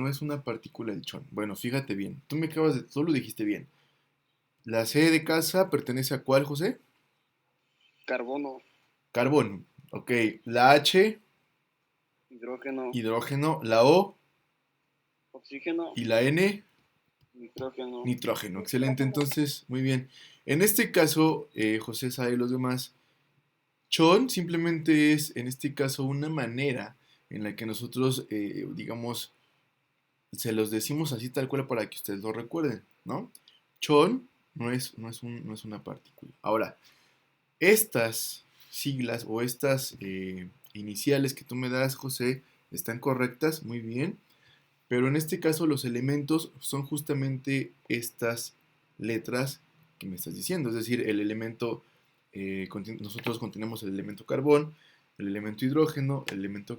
no es una partícula el chon? Bueno, fíjate bien. Tú lo dijiste bien. La C de casa pertenece a ¿cuál, José? Carbono, Carbón. Ok. La H, hidrógeno, hidrógeno. La O oxígeno, y la N, nitrógeno. nitrógeno. Excelente. Entonces, muy bien. En este caso, José sabe y los demás. Chon simplemente es, en este caso, una manera en la que nosotros, digamos, se los decimos así tal cual para que ustedes lo recuerden, ¿no? Chon no es una partícula. Ahora, estas siglas o estas iniciales que tú me das, José, están correctas, muy bien, pero en este caso los elementos son justamente estas letras que me estás diciendo, es decir, el elemento, nosotros contenemos el elemento carbón, el elemento hidrógeno, el elemento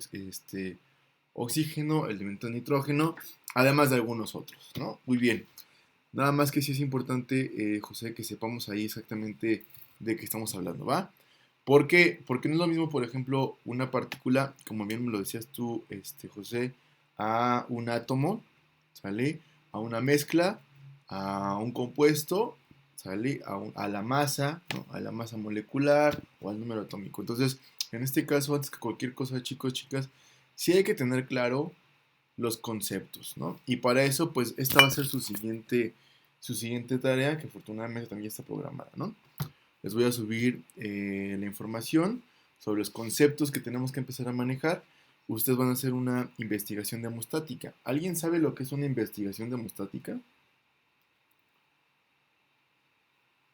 oxígeno, el elemento nitrógeno, además de algunos otros, ¿no? Muy bien. Nada más que sí es importante, José, que sepamos ahí exactamente de qué estamos hablando, ¿va? ¿Por qué? Porque no es lo mismo, por ejemplo, una partícula, como bien me lo decías tú, José, a un átomo, ¿sale? A una mezcla, a un compuesto, ¿sale? A la masa, ¿no? A la masa molecular o al número atómico. Entonces, en este caso, antes que cualquier cosa, chicos, chicas, sí hay que tener claro los conceptos, ¿no? Y para eso, pues, esta va a ser su siguiente tarea, que afortunadamente también está programada, ¿no? Les voy a subir la información sobre los conceptos que tenemos que empezar a manejar. Ustedes van a hacer una investigación demostática. ¿Alguien sabe lo que es una investigación demostática?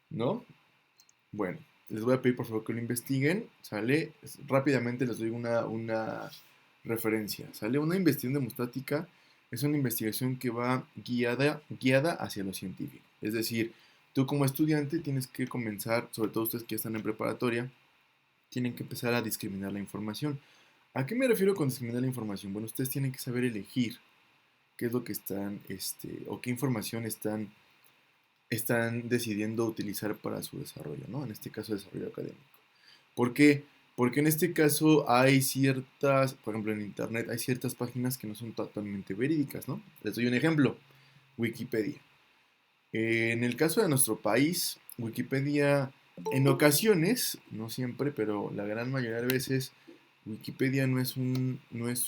¿No? Bueno, les voy a pedir por favor que lo investiguen, ¿sale? Rápidamente les doy una referencia, ¿sale? Una investigación demostática es una investigación que va guiada hacia lo científico. Es decir, tú como estudiante tienes que comenzar, sobre todo ustedes que están en preparatoria, tienen que empezar a discriminar la información. ¿A qué me refiero con discriminar la información? Bueno, ustedes tienen que saber elegir qué es lo que están, o qué información están decidiendo utilizar para su desarrollo, ¿no? En este caso, desarrollo académico. ¿Por qué? Porque en este caso hay ciertas, por ejemplo, en Internet hay ciertas páginas que no son totalmente verídicas, ¿no? Les doy un ejemplo, Wikipedia. En el caso de nuestro país, Wikipedia, en ocasiones, no siempre, pero la gran mayoría de veces, Wikipedia no es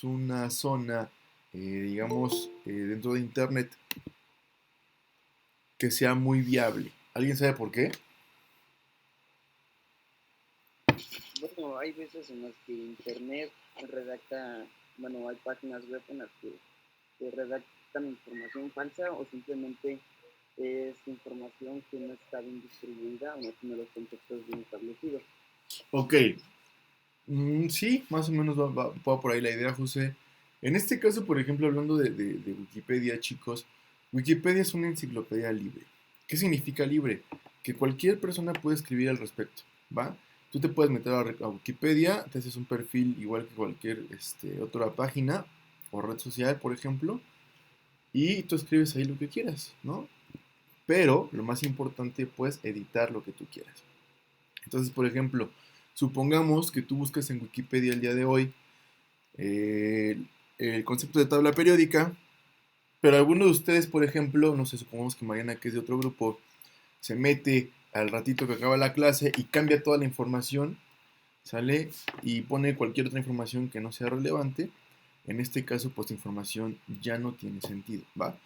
una zona, digamos, dentro de Internet que sea muy viable. ¿Alguien sabe por qué? Bueno, hay veces en las que Internet redacta, bueno, hay páginas web en las que redactan información falsa o simplemente es información que no está bien distribuida o no tiene los conceptos bien establecidos. Ok, sí, más o menos va por ahí la idea, José. En este caso, por ejemplo, hablando de Wikipedia, chicos, Wikipedia es una enciclopedia libre. ¿Qué significa libre? Que cualquier persona puede escribir al respecto, ¿va? Tú te puedes meter a Wikipedia, te haces un perfil igual que cualquier otra página o red social, por ejemplo, y tú escribes ahí lo que quieras, ¿no? Pero lo más importante, pues, editar lo que tú quieras. Entonces, por ejemplo, supongamos que tú buscas en Wikipedia el día de hoy eh, el concepto de tabla periódica, pero alguno de ustedes, por ejemplo, no sé, supongamos que Mariana, que es de otro grupo, se mete al ratito que acaba la clase y cambia toda la información, sale y pone cualquier otra información que no sea relevante. En este caso, pues la información ya no tiene sentido, ¿va?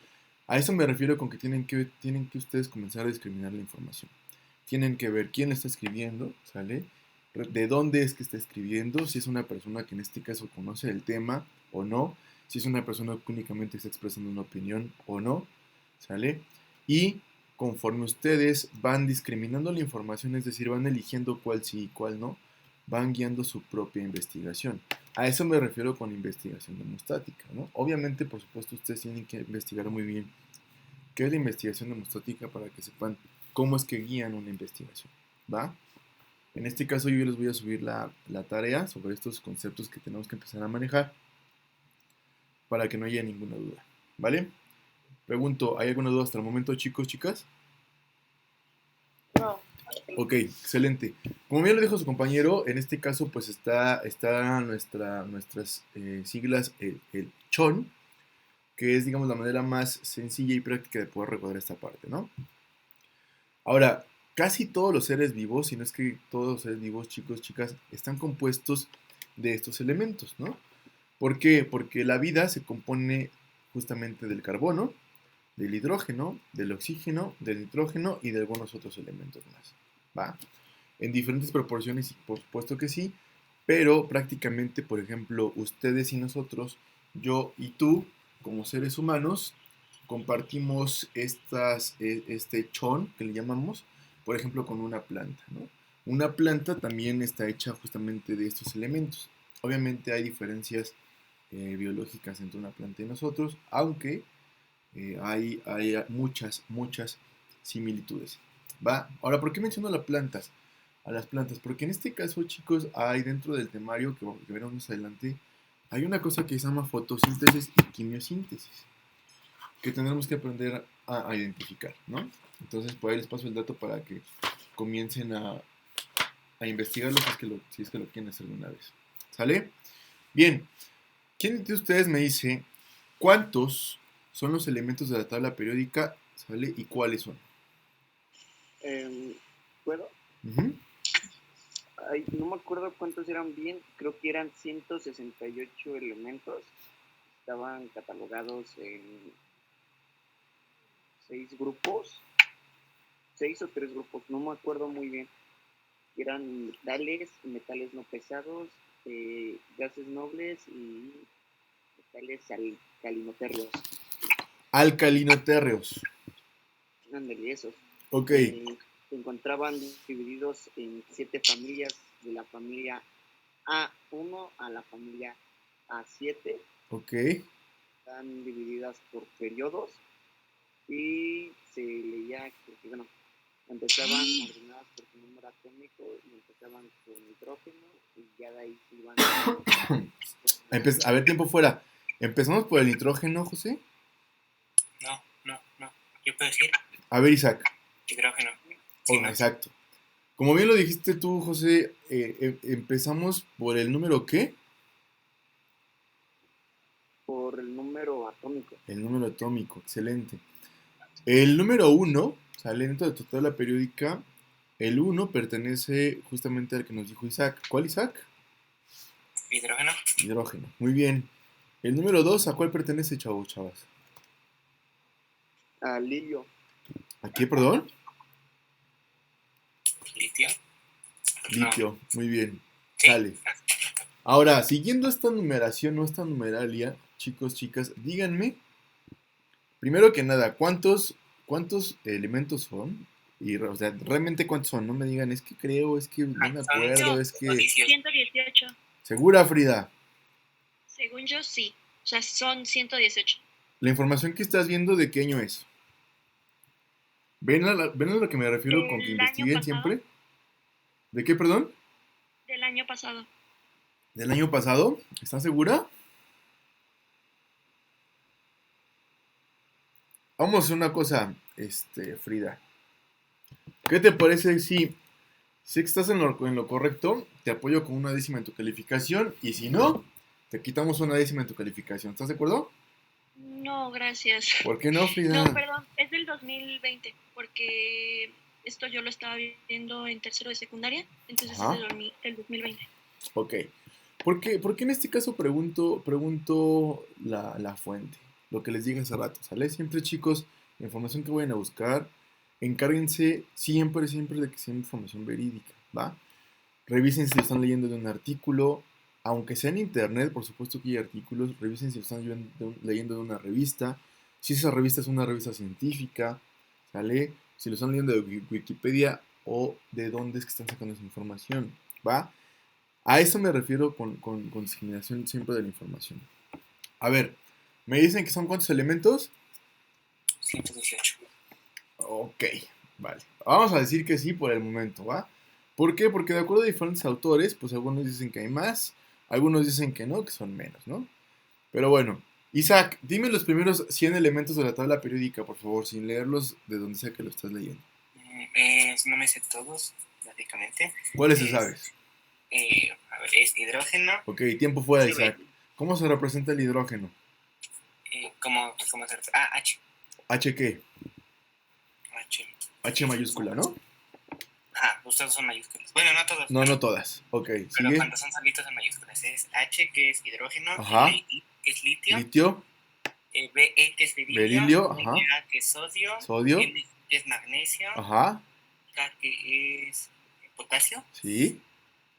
A eso me refiero con que tienen que ustedes comenzar a discriminar la información. Tienen que ver quién le está escribiendo, ¿sale? De dónde es que está escribiendo, si es una persona que en este caso conoce el tema o no, si es una persona que únicamente está expresando una opinión o no, ¿sale? Y conforme ustedes van discriminando la información, es decir, van eligiendo cuál sí y cuál no, van guiando su propia investigación. A eso me refiero con investigación demostática, ¿no? Obviamente, por supuesto, ustedes tienen que investigar muy bien qué es la investigación demostática para que sepan cómo es que guían una investigación, ¿va? En este caso yo les voy a subir la tarea sobre estos conceptos que tenemos que empezar a manejar para que no haya ninguna duda, ¿vale? Pregunto, ¿hay alguna duda hasta el momento, chicos, chicas? No, Ok, excelente. Como bien lo dijo su compañero, en este caso pues está nuestras siglas, el CHON, que es, digamos, la manera más sencilla y práctica de poder recordar esta parte, ¿no? Ahora, casi todos los seres vivos, si no es que todos los seres vivos, chicos, chicas, están compuestos de estos elementos, ¿no? ¿Por qué? Porque la vida se compone justamente del carbono, del hidrógeno, del oxígeno, del nitrógeno y de algunos otros elementos más, ¿va? En diferentes proporciones, y por supuesto que sí, pero prácticamente, por ejemplo, ustedes y nosotros, yo y tú, como seres humanos, compartimos este chon que le llamamos, por ejemplo, con una planta, ¿no? Una planta también está hecha justamente de estos elementos. Obviamente hay diferencias biológicas entre una planta y nosotros, aunque hay muchas similitudes. ¿Va? Ahora, ¿por qué menciono las plantas? A las plantas, porque en este caso, chicos, hay dentro del temario que veremos más adelante, hay una cosa que se llama fotosíntesis y quimiosíntesis, que tendremos que aprender a identificar, ¿no? Entonces, por ahí les paso el dato para que comiencen a investigarlo si es que lo quieren hacer alguna vez. ¿Sale? Bien, ¿quién de ustedes me dice cuántos son los elementos de la tabla periódica, ¿sale? ¿Y cuáles son? ¿Puedo? Ujú. Ay, no me acuerdo cuántos eran bien, creo que eran 168 elementos. Estaban catalogados en 6 grupos, 6 o 3 grupos, no me acuerdo muy bien. Eran metales, metales no pesados, gases nobles y metales alcalinoterrios. Alcalinotérreos. Ándale, esos. Ok, Se encontraban divididos en 7 familias, de la familia A1 a la familia A7. ok. Están divididas por periodos y se leía, porque, bueno, empezaban ordenadas por su número atómico y empezaban con hidrógeno y ya de ahí se iban. A ver, tiempo fuera. ¿Empezamos por el nitrógeno, José? No. Yo puedo decir A ver, Isaac. hidrógeno. Oh, exacto. Como bien lo dijiste tú, José, empezamos por el número ¿qué? Por el número atómico. El número atómico, excelente. El número 1, sale dentro de tu tabla periódica, el 1 pertenece justamente al que nos dijo Isaac. ¿Cuál Isaac? Hidrógeno. Hidrógeno, muy bien. El número 2, ¿a cuál pertenece, chavas? A litio. ¿A qué, perdón? Litio. Litio, muy bien. Sí. Sale. Ahora, siguiendo esta numeración o esta numeralia, chicos, chicas, díganme, primero que nada, ¿cuántos elementos son? Y, o sea, realmente cuántos son, no me digan, es que creo, es que no me acuerdo, es que... 118. ¿Segura, Frida? Según yo, sí. O sea, son 118. La información que estás viendo, ¿de qué año es? ¿Ven a lo que me refiero con que ¿Del año investiguen pasado? siempre? ¿De qué, perdón? Del año pasado. ¿Del año pasado? ¿Estás segura? Vamos a hacer una cosa, Frida. ¿Qué te parece si estás en lo correcto, te apoyo con una décima en tu calificación y si no, te quitamos una décima en tu calificación? ¿Estás de acuerdo? No, gracias. ¿Por qué no, Frida? No, perdón, es del 2020, porque esto yo lo estaba viendo en tercero de secundaria, entonces Ajá. es del 2020. Ok. ¿Por qué en este caso pregunto la fuente? Lo que les dije hace rato, ¿sale? Siempre, chicos, la información que vayan a buscar, encárguense siempre de que sea información verídica, ¿va? Revisen si lo están leyendo de un artículo, aunque sea en internet, por supuesto que hay artículos, revisen si lo están leyendo de una revista, si esa revista es una revista científica, ¿sale? Si lo están leyendo de Wikipedia o de dónde es que están sacando esa información, ¿va? A eso me refiero con discriminación siempre de la información. A ver, ¿me dicen que son cuántos elementos? 118. Ok, vale. Vamos a decir que sí por el momento, ¿va? ¿Por qué? Porque de acuerdo a diferentes autores, pues algunos dicen que hay más, algunos dicen que no, que son menos, ¿no? Pero bueno, Isaac, dime los primeros 100 elementos de la tabla periódica, por favor, sin leerlos de donde sea que lo estás leyendo. No me sé todos, básicamente. ¿Cuáles se sabes? A ver, es hidrógeno. Ok, tiempo fuera, Isaac. ¿Cómo se representa el hidrógeno? ¿Cómo se refiere? Ah, H. ¿H qué? H. H mayúscula, ¿no? Ajá, los todos son mayúsculas. Bueno, no todos. No todas. Ok, Pero sigue. cuando son solitos son mayúsculas. Es H, que es hidrógeno. Ajá. Li, que es litio. Litio. Be, que es berilio. Berilio, ajá. Na, que es sodio. Sodio. M, que es magnesio. Ajá. K, que es potasio. Sí.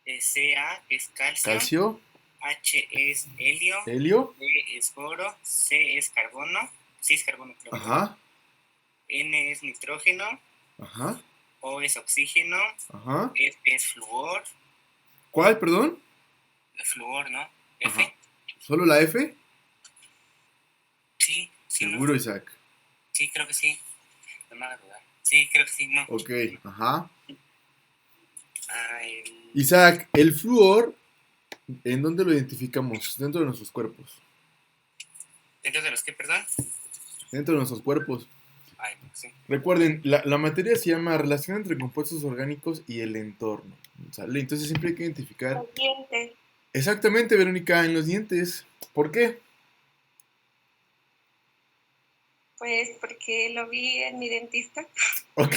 Ca, que es calcio. Calcio. H es helio. Helio. B es boro. C es carbono. Sí es carbono, creo. Ajá. N es nitrógeno. Ajá. O es oxígeno. Ajá. F es flúor. ¿Cuál, perdón? Flúor, ¿no? Ajá. F. ¿Solo la F? Sí, sí. Seguro, ¿no? Isaac. Sí, creo que sí. No me hagas dudar. Sí, creo que sí, no. Ok, ajá. El... Isaac, el flúor, ¿en dónde lo identificamos? Dentro de nuestros cuerpos. ¿Dentro de los que, perdón? Dentro de nuestros cuerpos. Ay, sí. Recuerden, la materia se llama relación entre compuestos orgánicos y el entorno. ¿Sale? Entonces siempre hay que identificar. Los dientes. Exactamente, Verónica, en los dientes. ¿Por qué? Pues porque lo vi en mi dentista. Ok,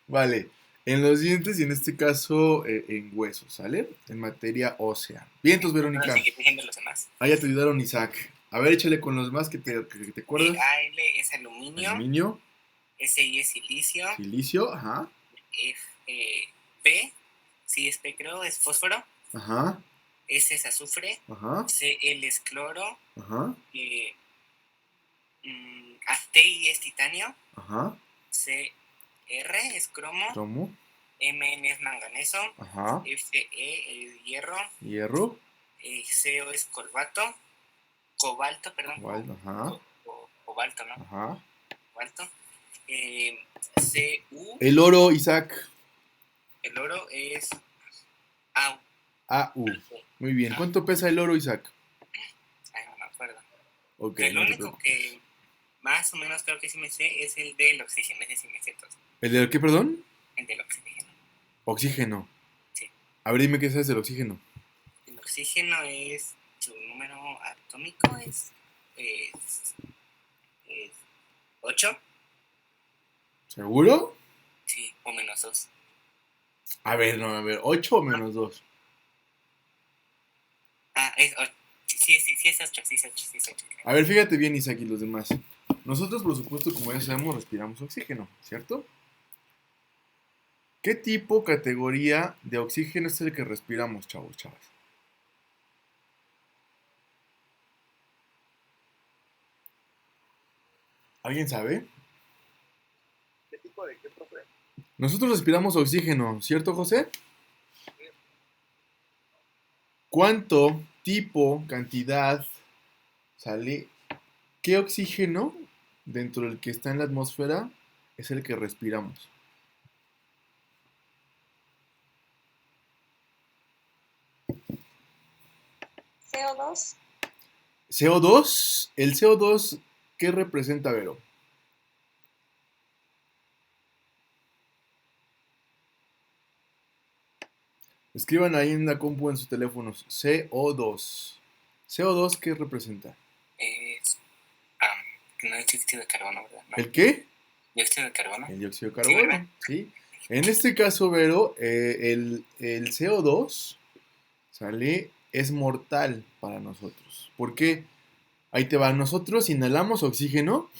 vale. En los dientes y en este caso en huesos, ¿sale? En materia ósea. Vientos, Verónica. Seguir diciendo los demás. Ah, ya te ayudaron, Isaac. A ver, échale con los más que te acuerdas. AL es aluminio. Aluminio. SI es silicio. Silicio, ajá. P, sí es P creo, es fósforo. Ajá. S es azufre. Ajá. Cl es cloro. Ajá. TI es titanio. Ajá. CR es cromo. Cromo. Mn es manganeso. Ajá. Fe es hierro. Hierro. CO es cobalto, perdón. Ajá. Cobalto, ¿no? Ajá. Cobalto. Cu. El oro, Isaac. El oro es AU. AU. Muy bien. ¿Cuánto pesa el oro, Isaac? Ay, no me acuerdo. Ok. El único que más o menos creo que sí me sé es el del oxígeno. Ese sí me sé todo. ¿El de qué, perdón? El del oxígeno. Oxígeno. Sí. A ver, dime qué sabes del oxígeno. El oxígeno es, su número atómico es 8. ¿Seguro? Sí, o menos 2. A ver, 8 o menos 2. Es 8. Sí, es 8, sí es 8. A ver, fíjate bien, Isaac, y los demás. Nosotros, por supuesto, como ya sabemos, respiramos oxígeno, ¿cierto? ¿Qué tipo, categoría de oxígeno es el que respiramos, chavos, chavas? ¿Alguien sabe? ¿Qué tipo de qué, profe? Nosotros respiramos oxígeno, ¿cierto, José? ¿Cuánto, tipo, cantidad sale? ¿Qué oxígeno dentro del que está en la atmósfera es el que respiramos? CO2. CO2. ¿El CO2 qué representa, Vero? Escriban ahí en la compu en sus teléfonos. CO2. ¿CO2 qué representa? Es. No es dióxido de carbono, ¿verdad? No. ¿El qué? Dióxido de carbono. El dióxido de carbono, sí. En este caso, Vero, el CO2 ¿sale? Es mortal para nosotros. ¿Por qué? Ahí te va. Nosotros inhalamos oxígeno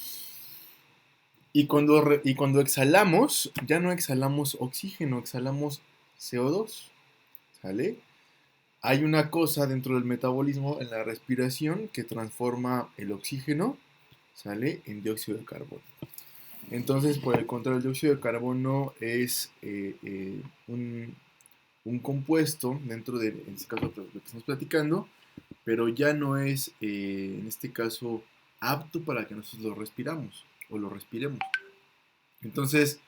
y cuando exhalamos, ya no exhalamos oxígeno, exhalamos CO2. ¿Sale? Hay una cosa dentro del metabolismo, en la respiración, que transforma el oxígeno, ¿sale? En dióxido de carbono. Entonces, por el contrario, el dióxido de carbono es un compuesto dentro de, en este caso, lo que estamos platicando, pero ya no es, en este caso, apto para que nosotros lo respiramos o lo respiremos. Entonces,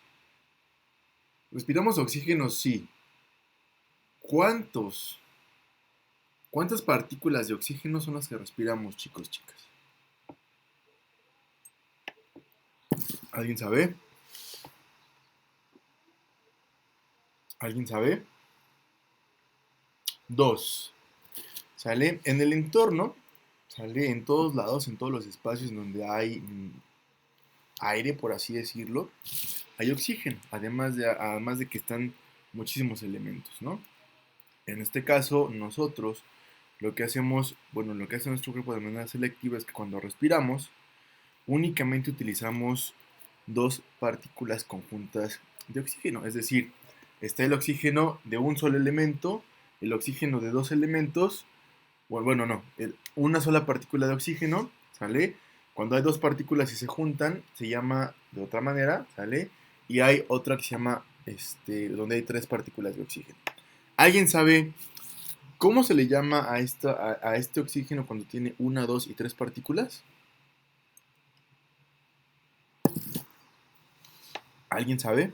¿respiramos oxígeno? Sí. ¿Cuántas partículas de oxígeno son las que respiramos, chicos, chicas? ¿Alguien sabe? ¿Alguien sabe? 2. ¿Sale? En el entorno, sale en todos lados, en todos los espacios donde hay aire, por así decirlo, hay oxígeno, además de que están muchísimos elementos, ¿no? En este caso, nosotros lo que hacemos, bueno, lo que hace nuestro cuerpo de manera selectiva es que cuando respiramos, únicamente utilizamos dos partículas conjuntas de oxígeno. Es decir, está el oxígeno de un solo elemento, el oxígeno de dos elementos, bueno, no, una sola partícula de oxígeno, ¿sale? Cuando hay dos partículas y se juntan, se llama de otra manera, ¿sale? Y hay otra que se llama, donde hay tres partículas de oxígeno. ¿Alguien sabe cómo se le llama a este oxígeno cuando tiene una, dos y tres partículas? ¿Alguien sabe?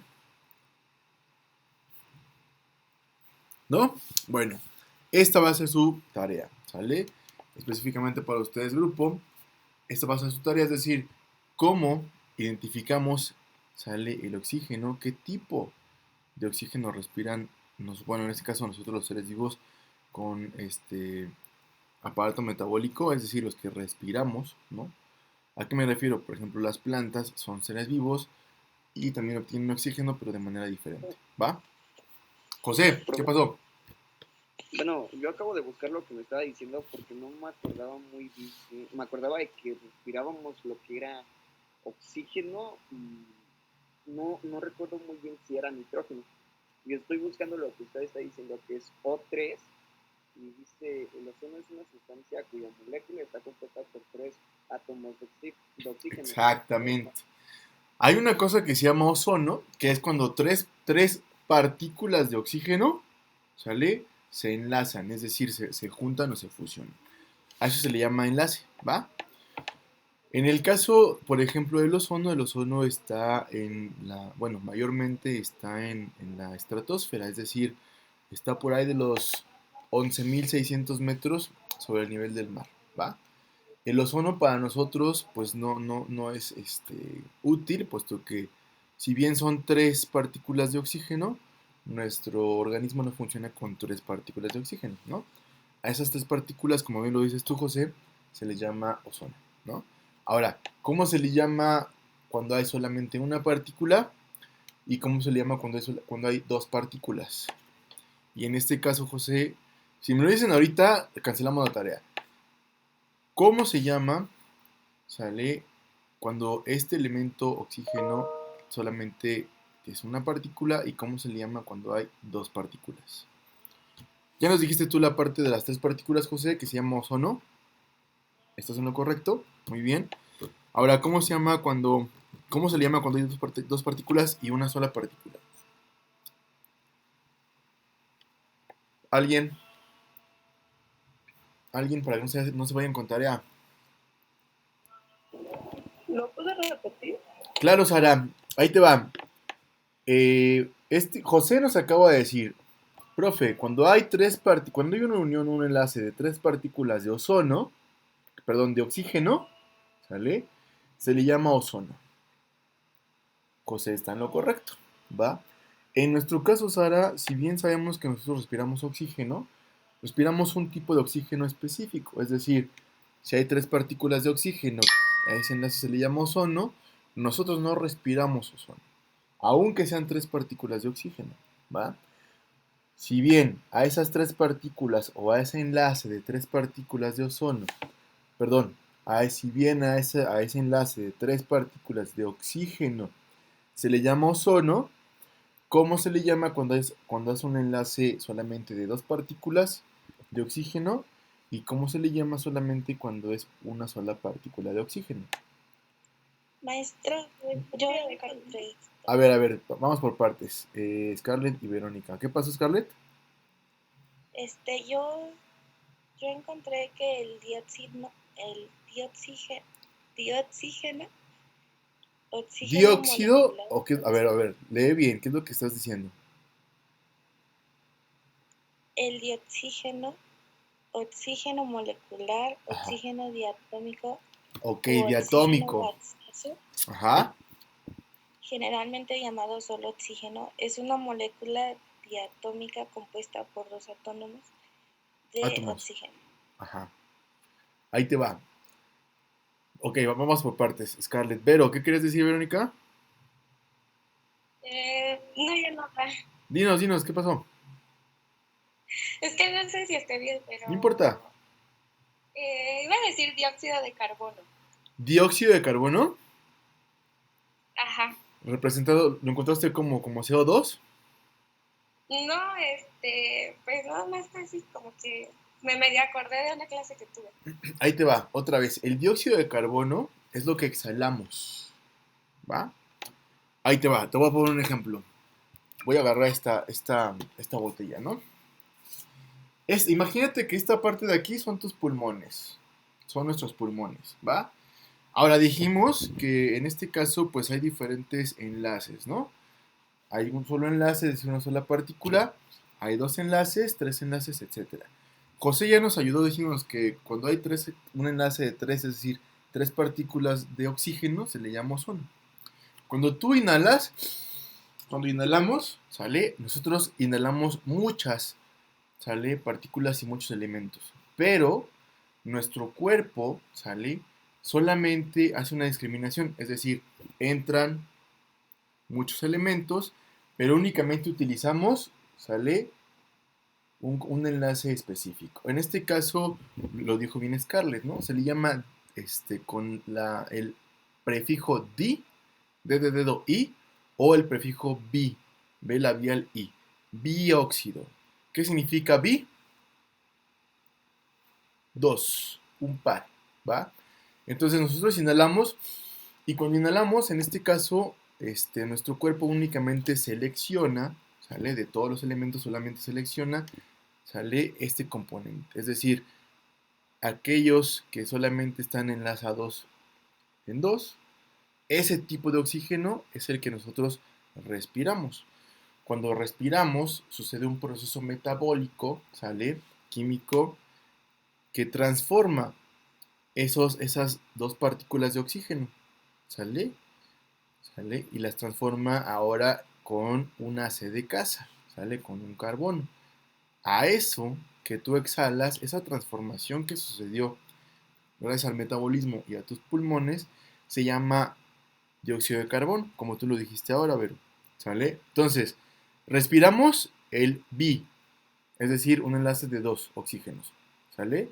¿No? Bueno, esta va a ser su tarea, ¿sale? Específicamente para ustedes, grupo, esta va a ser su tarea, es decir, cómo identificamos, ¿sale? El oxígeno, qué tipo de oxígeno respiran, bueno, en este caso nosotros los seres vivos con este aparato metabólico, es decir, los que respiramos, ¿no? ¿A qué me refiero? Por ejemplo, las plantas son seres vivos y también obtienen oxígeno, pero de manera diferente, ¿va? José, ¿qué pasó? Bueno, yo acabo de buscar lo que me estaba diciendo porque no me acordaba muy bien. Me acordaba de que respirábamos lo que era oxígeno y no recuerdo muy bien si era nitrógeno. Yo estoy buscando lo que usted está diciendo, que es O3, y dice, el ozono es una sustancia cuya molécula está compuesta por tres átomos de oxígeno. Exactamente. Hay una cosa que se llama ozono, que es cuando tres partículas de oxígeno, ¿sale? Se enlazan, es decir, se juntan o se fusionan. A eso se le llama enlace, ¿va? En el caso, por ejemplo, del ozono, el ozono está bueno, mayormente está en la estratosfera, es decir, está por ahí de los 11.600 metros sobre el nivel del mar, ¿va? El ozono para nosotros, pues no es útil, puesto que si bien son tres partículas de oxígeno, nuestro organismo no funciona con tres partículas de oxígeno, ¿no? A esas tres partículas, como bien lo dices tú, José, se les llama ozono, ¿no? Ahora, ¿cómo se le llama cuando hay solamente una partícula? ¿Y cómo se le llama cuando hay dos partículas? Y en este caso, José, si me lo dicen ahorita, cancelamos la tarea. ¿Cómo se llama, sale, cuando este elemento oxígeno solamente es una partícula y cómo se le llama cuando hay dos partículas? Ya nos dijiste tú la parte de las tres partículas, José, que se llama ozono. ¿Estás en lo correcto? Muy bien. Ahora, ¿cómo se le llama cuando hay dos partículas y una sola partícula? ¿Alguien? ¿Alguien para que no se vayan con tarea? ¿Lo puedo repetir? Claro, Sara. Ahí te va. José nos acaba de decir, profe, cuando hay una unión, un enlace de tres partículas de ozono, perdón, de oxígeno, ¿sale? Se le llama ozono. José está en lo correcto, ¿va? En nuestro caso, Sara, si bien sabemos que nosotros respiramos oxígeno, respiramos un tipo de oxígeno específico. Es decir, si hay tres partículas de oxígeno, a ese enlace se le llama ozono, nosotros no respiramos ozono, aunque sean tres partículas de oxígeno, ¿va? Si bien a esas tres partículas o a ese enlace de tres partículas de ozono, perdón, si bien a ese enlace de tres partículas de oxígeno se le llama ozono, ¿cómo se le llama cuando es un enlace solamente de dos partículas de oxígeno? ¿Y cómo se le llama solamente cuando es una sola partícula de oxígeno? Maestro, yo encontré. A ver, vamos por partes. Scarlett y Verónica. ¿Qué pasó, Scarlett? Yo encontré que el dióxido, oxígeno ¿Dióxido molecular, o qué? A ver, lee bien. ¿Qué es lo que estás diciendo? el oxígeno molecular, Ajá. oxígeno diatómico Ok, u oxígeno diatómico. gaseoso, Ajá. generalmente llamado solo oxígeno, es una molécula diatómica compuesta por dos átomos de Átomos. oxígeno. Ajá. Ahí te va. Ok, vamos por partes. Scarlett. Vero, ¿qué quieres decir, Verónica? No, ya no. Dinos, ¿qué pasó? Es que no sé si esté bien, pero... No importa. Iba a decir dióxido de carbono. Dióxido de carbono, Ajá. representado, ¿lo encontraste como CO2? No, pues nada más así como que me medio acordé de una clase que tuve. Ahí te va, otra vez. El dióxido de carbono es lo que exhalamos. ¿Va? Ahí te va, te voy a poner un ejemplo. Voy a agarrar esta botella, ¿no? Imagínate que esta parte de aquí son tus pulmones. Son nuestros pulmones, ¿va? Ahora dijimos que en este caso pues hay diferentes enlaces, ¿no? Hay un solo enlace, es una sola partícula. Hay 2 enlaces, 3 enlaces, etcétera. José ya nos ayudó, dijimos que cuando hay un enlace de 3, es decir, 3 partículas de oxígeno, se le llama ozono. Cuando tú inhalas, cuando inhalamos, ¿sale? Nosotros inhalamos muchas, ¿sale? Partículas y muchos elementos. Pero nuestro cuerpo, ¿sale? Solamente hace una discriminación, es decir, entran muchos elementos, pero únicamente utilizamos, ¿sale? Un enlace específico. En este caso, lo dijo bien Scarlett, ¿no? Se le llama con el prefijo D de dedo I, o el prefijo B labial I, bióxido. ¿Qué significa bi? 2, un par, ¿va? Entonces nosotros inhalamos, y cuando inhalamos, en este caso, nuestro cuerpo únicamente selecciona, ¿sale? De todos los elementos solamente selecciona, ¿sale? Este componente. Es decir, aquellos que solamente están enlazados en 2, ese tipo de oxígeno es el que nosotros respiramos. Cuando respiramos, sucede un proceso metabólico, ¿sale? Químico, que transforma esas 2 partículas de oxígeno, ¿sale? ¿Sale? Y las transforma ahora con una C de casa, ¿sale? Con un carbono. A eso que tú exhalas, esa transformación que sucedió gracias al metabolismo y a tus pulmones, se llama dióxido de carbono, como tú lo dijiste ahora, Vero, ¿sale? Entonces, respiramos el bi, es decir, un enlace de 2 oxígenos, ¿sale?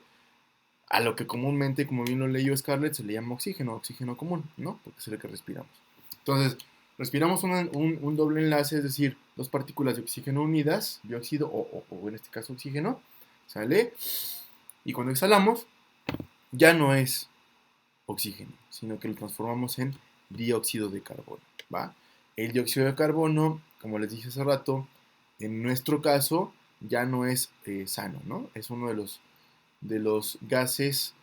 A lo que comúnmente, como bien lo leyó Scarlett, se le llama oxígeno común, ¿no? Porque es el que respiramos. Entonces, respiramos un doble enlace, es decir, 2 partículas de oxígeno unidas, dióxido o en este caso oxígeno, ¿sale? Y cuando exhalamos, ya no es oxígeno, sino que lo transformamos en dióxido de carbono, ¿va? El dióxido de carbono, como les dije hace rato, en nuestro caso ya no es sano, ¿no? Es uno de los gases,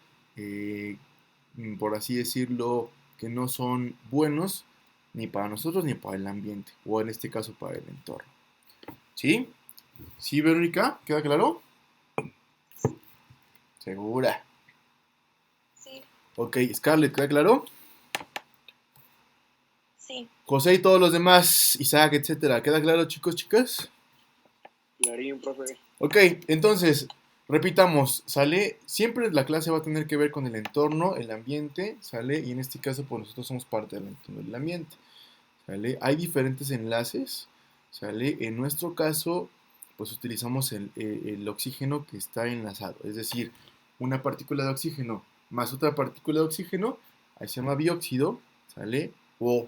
por así decirlo, que no son buenos ni para nosotros ni para el ambiente, o en este caso para el entorno. ¿Sí? ¿Sí, Verónica? ¿Queda claro? ¿Segura? Sí, Ok, Scarlett, ¿queda claro? sí. José y todos los demás, Isaac, etcétera. ¿Queda claro, chicos, chicas? Clarín, profe. Ok, entonces, repitamos, ¿sale? Siempre la clase va a tener que ver con el entorno, el ambiente, ¿sale? Y en este caso, pues nosotros somos parte del entorno del ambiente, ¿sale? Hay diferentes enlaces, ¿sale? En nuestro caso, pues utilizamos el oxígeno que está enlazado, es decir, una partícula de oxígeno más otra partícula de oxígeno, ahí se llama bióxido, ¿sale? O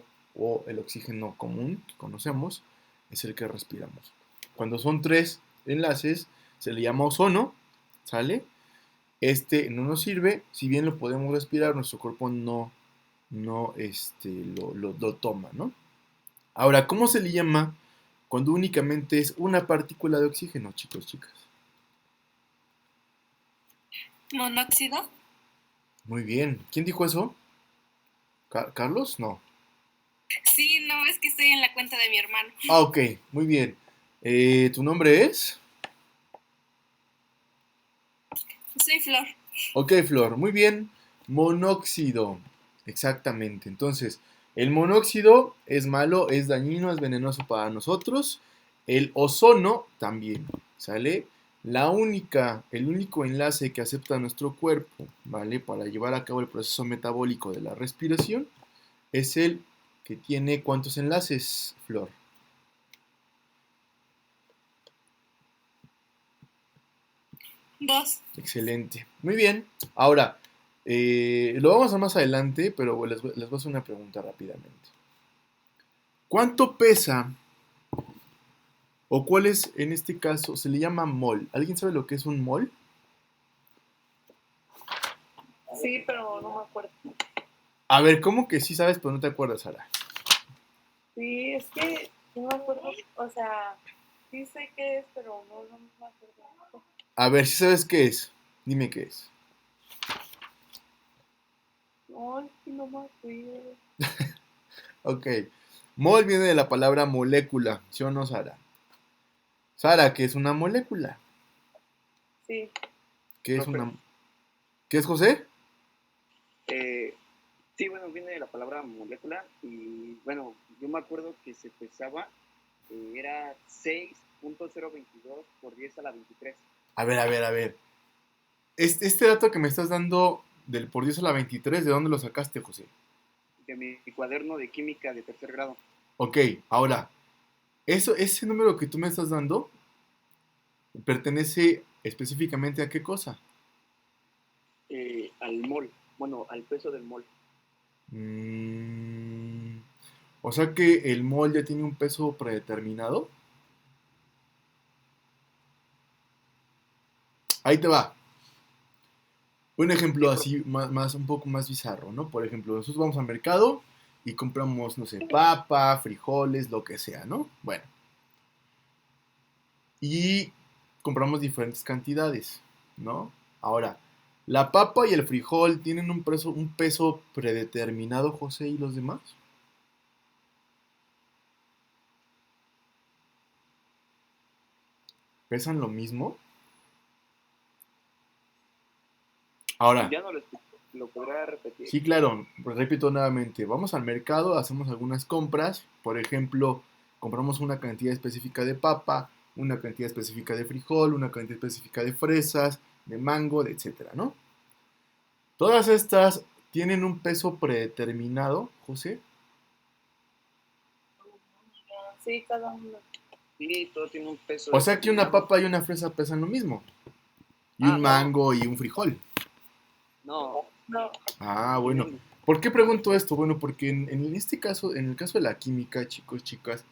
el oxígeno común que conocemos, es el que respiramos. Cuando son 3 enlaces, se le llama ozono, ¿sale? No nos sirve, si bien lo podemos respirar, nuestro cuerpo no lo toma, ¿no? Ahora, ¿cómo se le llama cuando únicamente es una partícula de oxígeno, chicos, chicas? ¿Monóxido? Muy bien. ¿Quién dijo eso? ¿Carlos? No. Sí, no, es que estoy en la cuenta de mi hermano. Ah, ok, muy bien. ¿Tu nombre es? Soy Flor. Ok, Flor, muy bien. Monóxido. Exactamente. Entonces, el monóxido es malo, es dañino, es venenoso para nosotros. El ozono también, ¿sale? El único enlace que acepta nuestro cuerpo, ¿vale? Para llevar a cabo el proceso metabólico de la respiración es el que tiene ¿cuántos enlaces, Flor? Dos. Excelente. Muy bien. Ahora, lo vamos a hacer más adelante, pero les voy a hacer una pregunta rápidamente. ¿Cuánto pesa o cuál es, en este caso, se le llama mol? ¿Alguien sabe lo que es un mol? Sí, pero no me acuerdo. A ver, ¿cómo que sí sabes, pero no te acuerdas, Sara? Sí, es que no me acuerdo. O sea, sí sé qué es, pero no me acuerdo. A ver, si sabes qué es. Dime qué es. No, es que no me acuerdo. Ok. Mol viene de la palabra molécula, ¿sí o no, Sara? Sara, ¿qué es una molécula? Sí. ¿Qué es Profe, una... ¿Qué es, José? sí, bueno, viene de la palabra molécula y bueno, yo me acuerdo que se pesaba, era 6.022 por 10 a la 23 A ver. Este dato que me estás dando del por 10 a la 23, ¿de dónde lo sacaste, José? de mi cuaderno de química de tercer grado, Ok, ahora, ese número que tú me estás dando pertenece específicamente a qué cosa. al mol, bueno, al peso del mol. Mm, o sea que el mol ya tiene un peso predeterminado. Ahí te va. Un Sí, ejemplo profe. así, un poco más bizarro, ¿no? Por ejemplo, nosotros vamos al mercado y compramos, no sé, papa, frijoles, lo que sea, ¿no? Bueno, y compramos diferentes cantidades, ¿no? Ahora, la papa y el frijol tienen un peso predeterminado, José, y los demás. ¿Pesan lo mismo? Ahora, Ya no lo escucho, lo podrá repetir. sí, claro, pues repito nuevamente, vamos al mercado, hacemos algunas compras, por ejemplo, compramos una cantidad específica de papa, una cantidad específica de frijol, una cantidad específica de fresas, de mango, de etcétera, ¿no? Todas estas tienen un peso predeterminado, José. Sí, cada uno. Sí, todo tiene un peso O sea que una determinado. papa y una fresa pesan lo mismo, y un Ah, no, mango y un frijol. no, No. Ah, lo bueno. mismo. ¿Por qué pregunto esto? Bueno, porque en este caso, en el caso de la química, chicos, chicas,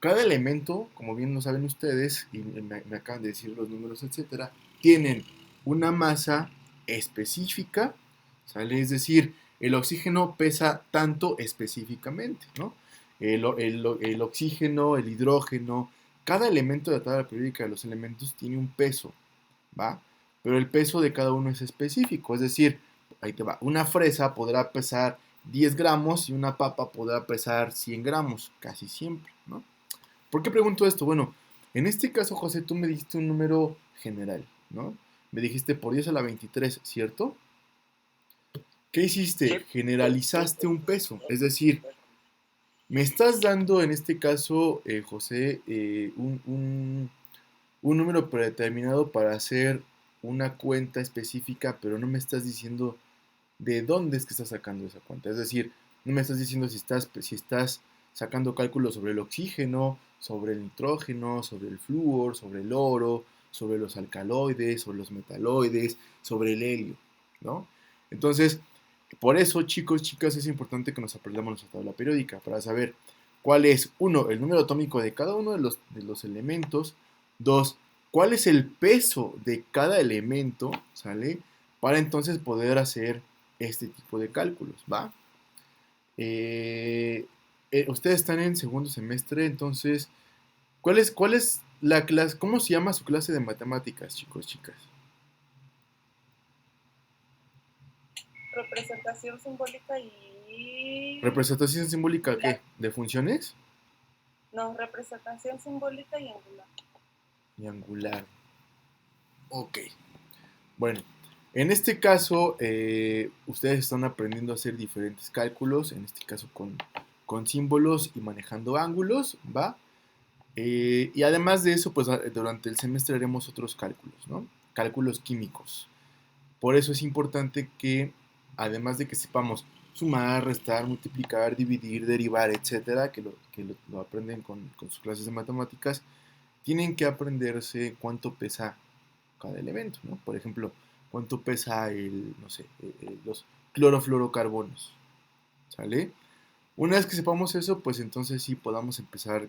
cada elemento, como bien lo saben ustedes, y me acaban de decir los números, etcétera, tienen una masa específica, ¿sale? Es decir, el oxígeno pesa tanto específicamente, ¿no? El oxígeno, el hidrógeno, cada elemento de la tabla periódica de los elementos tiene un peso, ¿va? Pero el peso de cada uno es específico, es decir, ahí te va, una fresa podrá pesar 10 gramos y una papa podrá pesar 100 gramos, casi siempre, ¿no? ¿Por qué pregunto esto? Bueno, en este caso, José, tú me dijiste un número general, ¿no? Me dijiste por 10 a la 23, ¿cierto? ¿Qué hiciste? Sí, Generalizaste un peso, es decir, me estás dando en este caso, José, un número predeterminado para hacer una cuenta específica, pero no me estás diciendo de dónde es que estás sacando esa cuenta. Es decir, no me estás diciendo si estás sacando cálculos sobre el oxígeno, sobre el nitrógeno, sobre el flúor, sobre el oro, sobre los alcaloides, sobre los metaloides, sobre el helio, ¿no? Entonces, por eso, chicos, chicas, es importante que nos aprendamos nuestra tabla periódica para saber cuál es, uno, el número atómico de cada uno de los elementos, dos, cuál es el peso de cada elemento, ¿sale? Para entonces poder hacer este tipo de cálculos, ¿va? Eh, ustedes están en segundo semestre, entonces, ¿cuál es la clase, cómo se llama su clase de matemáticas, chicos, chicas? Representación simbólica y ¿Representación simbólica angular. qué? ¿De funciones? No, representación simbólica y angular. Y angular. Ok. Bueno, en este caso, ustedes están aprendiendo a hacer diferentes cálculos, en este caso con símbolos y manejando ángulos, ¿va? Y además de eso, pues durante el semestre haremos otros cálculos, ¿no? Cálculos químicos. Por eso es importante que, además de que sepamos sumar, restar, multiplicar, dividir, derivar, etcétera, que lo aprenden con sus clases de matemáticas, tienen que aprenderse cuánto pesa cada elemento, ¿no? Por ejemplo, cuánto pesa no sé, los clorofluorocarbonos, ¿sale? Una vez que sepamos eso, pues entonces sí podamos empezar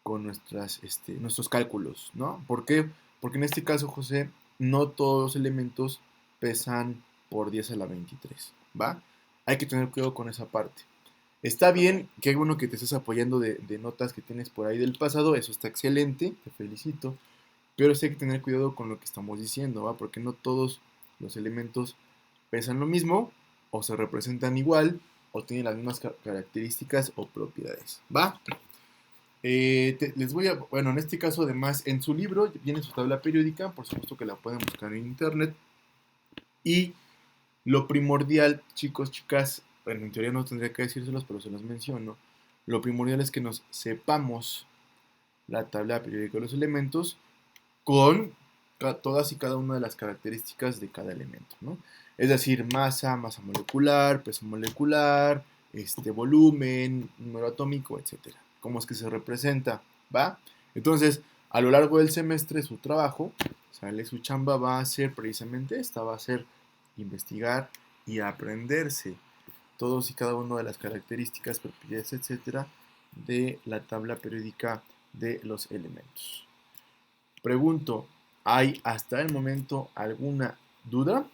nuestros cálculos, ¿no? ¿Por qué? Porque en este caso, José, no todos los elementos pesan por 10 a la 23, ¿va? Hay que tener cuidado con esa parte. Está bien, qué bueno que te estés apoyando de notas que tienes por ahí del pasado, eso está excelente, te felicito, pero sí hay que tener cuidado con lo que estamos diciendo, ¿va? Porque no todos los elementos pesan lo mismo, o se representan igual, o tienen las mismas características o propiedades, ¿va? Les voy a, bueno, en este caso además, en su libro viene su tabla periódica, por supuesto que la pueden buscar en internet, y lo primordial, chicos, chicas, bueno, en teoría no tendría que decírselos, pero se los menciono, lo primordial es que nos sepamos la tabla periódica de los elementos con todas y cada una de las características de cada elemento, ¿no? Es decir, masa molecular, peso molecular, volumen, número atómico, etcétera. ¿Cómo es que se representa? ¿Va? Entonces, a lo largo del semestre, su trabajo, sale su chamba, va a ser precisamente esta, va a ser investigar y aprenderse todos y cada una de las características, propiedades, etcétera, de la tabla periódica de los elementos. Pregunto, ¿hay hasta el momento alguna duda?